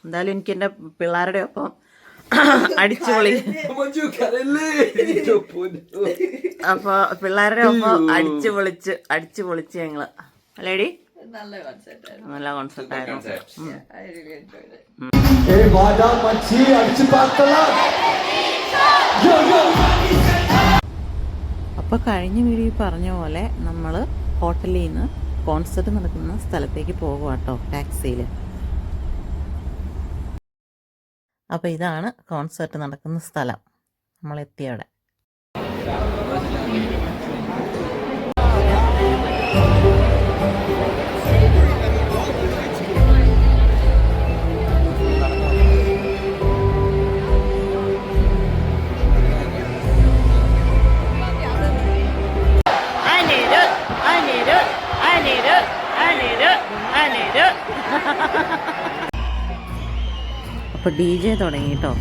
എന്തായാലും എനിക്ക് എൻ്റെ പിള്ളേരുടെ ഒപ്പം അടിച്ചുപൊളി. അപ്പൊ പിള്ളേരുടെ ഒപ്പം അടിച്ചു പൊളിച്ച് ഞങ്ങള് അല്ലേടി. നല്ല കോൺസെർട്ട് ആയിരുന്നു. അപ്പൊ കഴിഞ്ഞ വീഡിയോ പറഞ്ഞ പോലെ നമ്മള് ഹോട്ടലിൽ നിന്ന് കോൺസെർട്ട് നടക്കുന്ന സ്ഥലത്തേക്ക് പോകുക കേട്ടോ, ടാക്സിയിൽ. അപ്പോൾ ഇതാണ് കോൺസെർട്ട് നടക്കുന്ന സ്ഥലം. നമ്മളെത്തിയവിടെ അപ്പോൾ DJ തുടങ്ങി കേട്ടോ.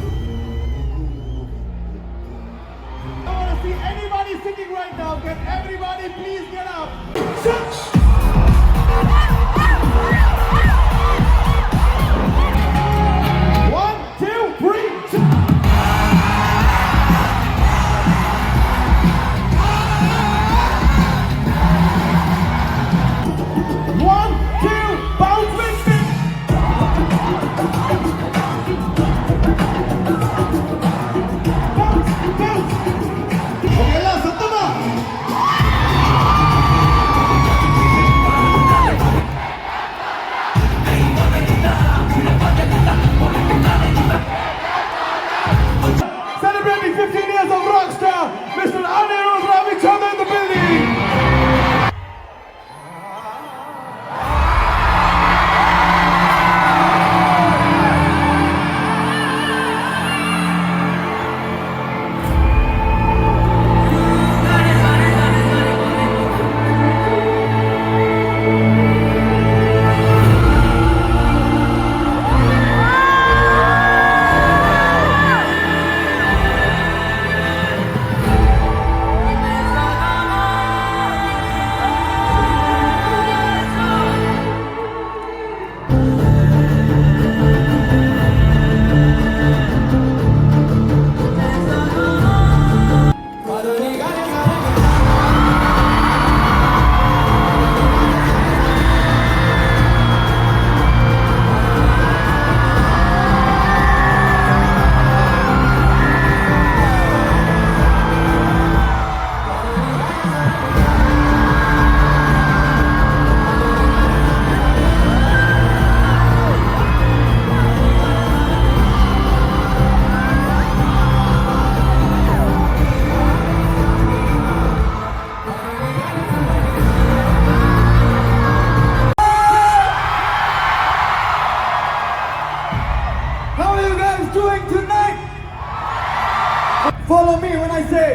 Follow me when I say,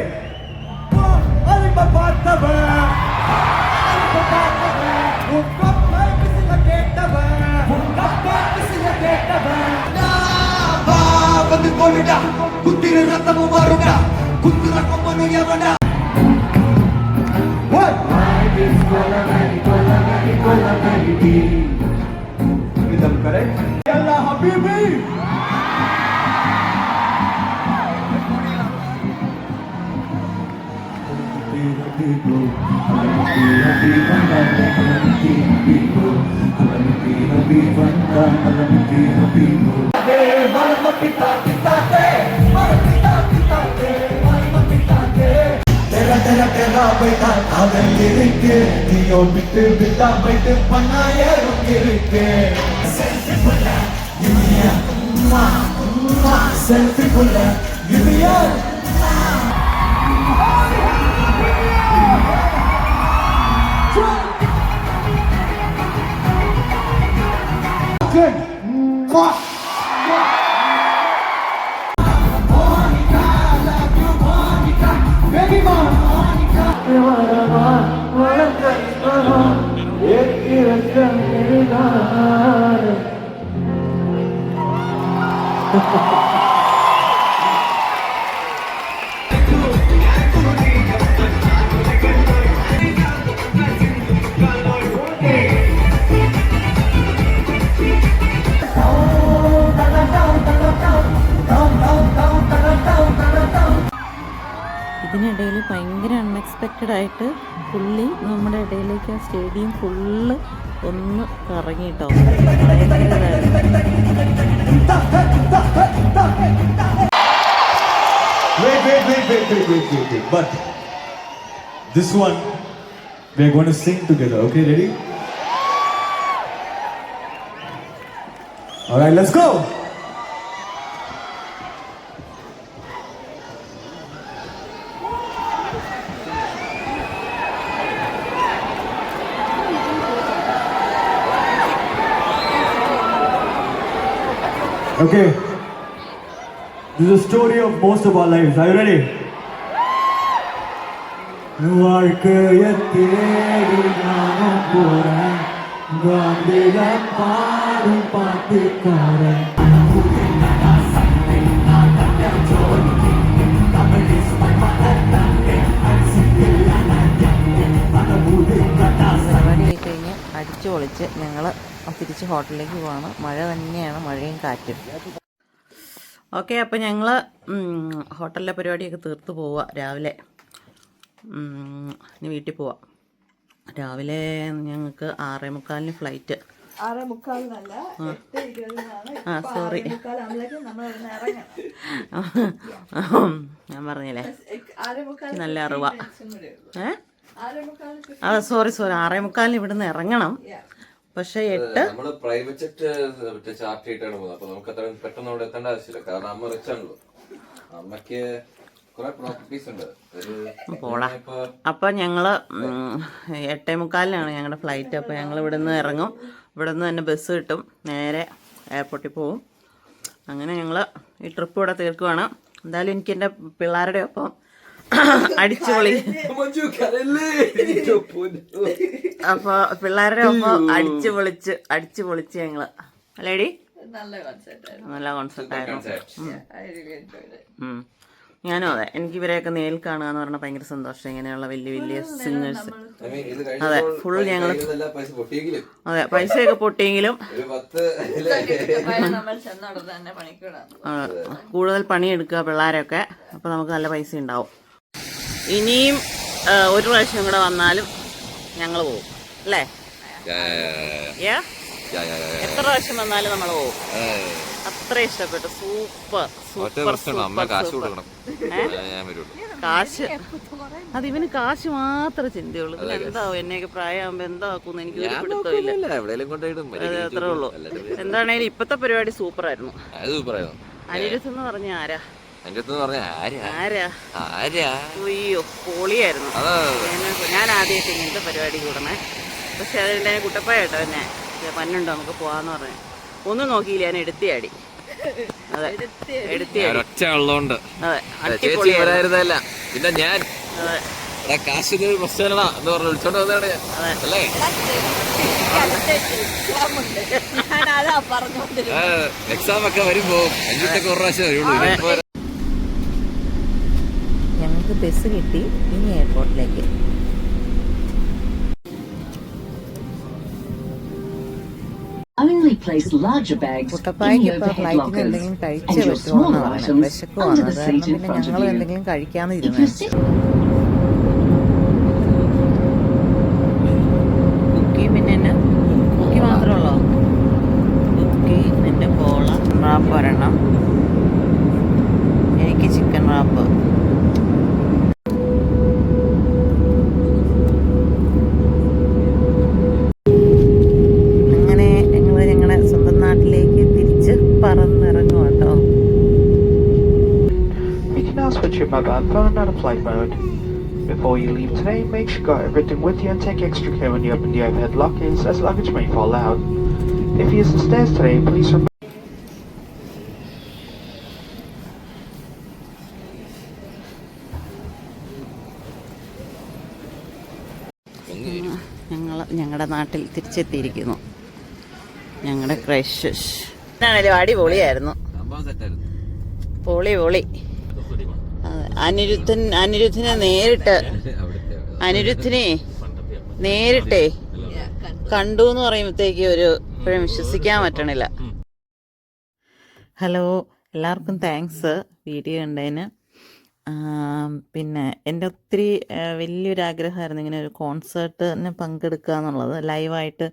Yalla Habibi. Selfie pulla, give me your ഇതിനിടയിൽ ഭയങ്കര അൺഎക്സ്പെക്റ്റഡ് ആയിട്ട് പുള്ളി നമ്മുടെ ഇടയിലേക്ക് ആ സ്റ്റേഡിയം ഫുള്ള് ഒന്ന് കറങ്ങിട്ടോ. Wait. But this one, we're going to sing together. Okay, ready? All right, let's go. Okay. This is a story of most of our lives. Are you ready? வாழ்க்கையை தேடி நானும் போறேன், காந்தில பாடும் பாட்டுக்காரன். പരിപാടി കഴിഞ്ഞ് അടിച്ചു പൊളിച്ച് ഞങ്ങൾ തിരിച്ച് ഹോട്ടലിലേക്ക് പോവാണ്. മഴ തന്നെയാണ്, മഴയും കാറ്റും. ഓക്കെ, അപ്പോൾ ഞങ്ങൾ ഹോട്ടലിലെ പരിപാടിയൊക്കെ തീർത്ത് പോവുക. രാവിലെ ഇനി വീട്ടിൽ പോവാം. രാവിലെ ഞങ്ങൾക്ക് 6:45 ഫ്ലൈറ്റ്. 6:45 സോറി, ഞാൻ പറഞ്ഞില്ലേ നല്ല അറിവാ. സോറി 6:45 ഇവിടുന്ന് ഇറങ്ങണം. പക്ഷെ 8 നമ്മള് പ്രൈവറ്റ് ജെറ്റ് ചാർട്ട് ചെയ്തിട്ടാണ് പോകുന്നത്. അപ്പൊ നമുക്ക് അത്ര പെട്ടെന്ന് അവിടെ എത്തേണ്ട ആവശ്യമില്ല. കാരണം അമ്മ റിച്ചാണല്ലോ, അമ്മക്ക് കുറെ പ്രോപ്പർട്ടീസ് ഉണ്ട്. പോടാ. അപ്പൊ ഞങ്ങള് 8:45 ഞങ്ങളുടെ ഫ്ലൈറ്റ്. അപ്പൊ ഞങ്ങൾ ഇവിടുന്ന് ഇറങ്ങും. ഇവിടുന്ന് തന്നെ ബസ് കിട്ടും, നേരെ എയർപോർട്ടിൽ പോവും. അങ്ങനെ ഞങ്ങൾ ഈ ട്രിപ്പ് ഇവിടെ തീർക്കുവാണ്. എന്തായാലും എനിക്ക് എൻ്റെ പിള്ളേരുടെ ഒപ്പം അടിച്ചുപൊളി. അപ്പൊ പിള്ളേരുടെ ഒപ്പം അടിച്ചു പൊളിച്ച് ഞങ്ങള്. അല്ലേടി? നല്ല കോൺസെപ്റ്റ് ആയിരുന്നു. ഞാനും അതെ, എനിക്ക് ഇവരെയൊക്കെ നേരിൽ കാണുക എന്ന് പറഞ്ഞാൽ ഭയങ്കര സന്തോഷം. ഇങ്ങനെയുള്ള വലിയ സിംഗേഴ്സ്. അതെ, ഫുൾ ഞങ്ങള് അതെ പൈസയൊക്കെ പൊട്ടിയെങ്കിലും കൂടുതൽ പണിയെടുക്കുക പിള്ളേരൊക്കെ. അപ്പൊ നമുക്ക് നല്ല പൈസ ഉണ്ടാവും. ഇനിയും ഒരു പ്രാവശ്യം കൂടെ വന്നാലും ഞങ്ങൾ പോകും, അല്ലേ? എത്ര പ്രാവശ്യം വന്നാലും നമ്മൾ പോകും. അത്ര ഇഷ്ടപ്പെട്ടു. കാശ് അത് ഇവന് കാശ് മാത്രമേ ചിന്തയുള്ളൂ. എന്താവും എന്നെയൊക്കെ പ്രായമാകുമ്പോ എന്താക്കുന്നു എനിക്ക് ഒരു പിടുത്തമില്ല. അത്രേ ഉള്ളൂ. എന്താണേലും ഇപ്പത്തെ പരിപാടി സൂപ്പറായിരുന്നു. അനിരുദ്ധ് എന്ന് പറഞ്ഞ ആരാ? അയ്യോ പൊളിയായിരുന്നു. ഞാൻ ആദ്യമായിട്ട് ഇങ്ങനത്തെ പരിപാടി കൂടണേ. പക്ഷെ അതിൻ്റെ കുട്ടപ്പായിട്ടോ എന്നെ പന്നുണ്ടോ നമുക്ക് പോവാന്ന് പറഞ്ഞു. ഒന്നും നോക്കിയില്ല, ഞാൻ എടുത്തിയാടി. അതെ, എടുത്തിയാടി. അതെ, അടിപൊളിയായിരുന്നല്ല. പിന്നെ ഞാൻ കാശ് പ്രശ്നമാ എന്ന് പറഞ്ഞു വിളിച്ചോണ്ട് വന്നതാണ്. എക്സാം ഒക്കെ വരുമ്പോ 5 പ്രാവശ്യം വരുള്ളൂ. ഞങ്ങൾക്ക് ബസ് കിട്ടി. ഇനി എയർപോർട്ടിലേക്ക്. കുട്ടപ്പായ്ക്ക് ഇപ്പോൾ ഫ്ലൈറ്റിന് എന്തെങ്കിലും കഴിച്ചേ പറ്റുമോന്ന് പറയണം. വിശക്കുവാണ്. അത് കാരണം പിന്നെ ഞങ്ങൾ എന്തെങ്കിലും കഴിക്കാന്ന് ഇരുന്നു. കുക്കി പിന്നെ എന്നെ കുക്കി മാത്രമുള്ളോ? കുക്കി, നിന്റെ പോള റാപ്പ് ഒരെണ്ണം, എനിക്ക് chicken wrap. Switch your mobile phone out of flight mode. Before you leave today, make sure you got everything with you and take extra care when you open the overhead lockers, as luggage may fall out. If you use the stairs today, please remember. ഞങ്ങളുടെ നാട്ടിൽ തിരിച്ചെത്തിയിരിക്കുന്നു. ഞങ്ങളുടെ crush ആണല്ലോ അടിപൊളിയായിരുന്നു. പൊളി. അനിരുദ്ധിനെ നേരിട്ടേ കണ്ടു എന്ന് പറയുമ്പോഴത്തേക്ക് ഇപ്പോഴും വിശ്വസിക്കാൻ പറ്റണില്ല. ഹലോ, എല്ലാവർക്കും താങ്ക്സ് വീഡിയോ കണ്ടതിന്. പിന്നെ എൻ്റെ ഒത്തിരി വലിയൊരു ആഗ്രഹമായിരുന്നു ഇങ്ങനെ ഒരു കോൺസേർട്ടിന് പങ്കെടുക്കുക എന്നുള്ളത്, ലൈവായിട്ട്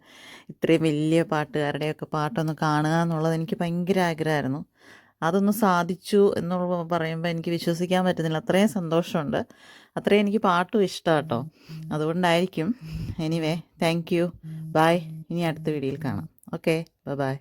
ഇത്രയും വലിയ പാട്ടുകാരുടെയൊക്കെ പാട്ടൊന്ന് കാണുക എന്നുള്ളത് എനിക്ക് ഭയങ്കര ആഗ്രഹമായിരുന്നു. അതൊന്ന് സാധിച്ചു എന്നുള്ള പറയുമ്പോൾ എനിക്ക് വിശ്വസിക്കാൻ പറ്റുന്നില്ല. അത്രയും സന്തോഷമുണ്ട്, അത്രയും എനിക്ക് പാട്ടും ഇഷ്ടമാണ് കേട്ടോ. അതുകൊണ്ടായിരിക്കും. Anyway, thank you, bye. ഇനി അടുത്ത വീഡിയോയിൽ കാണാം. Okay, by.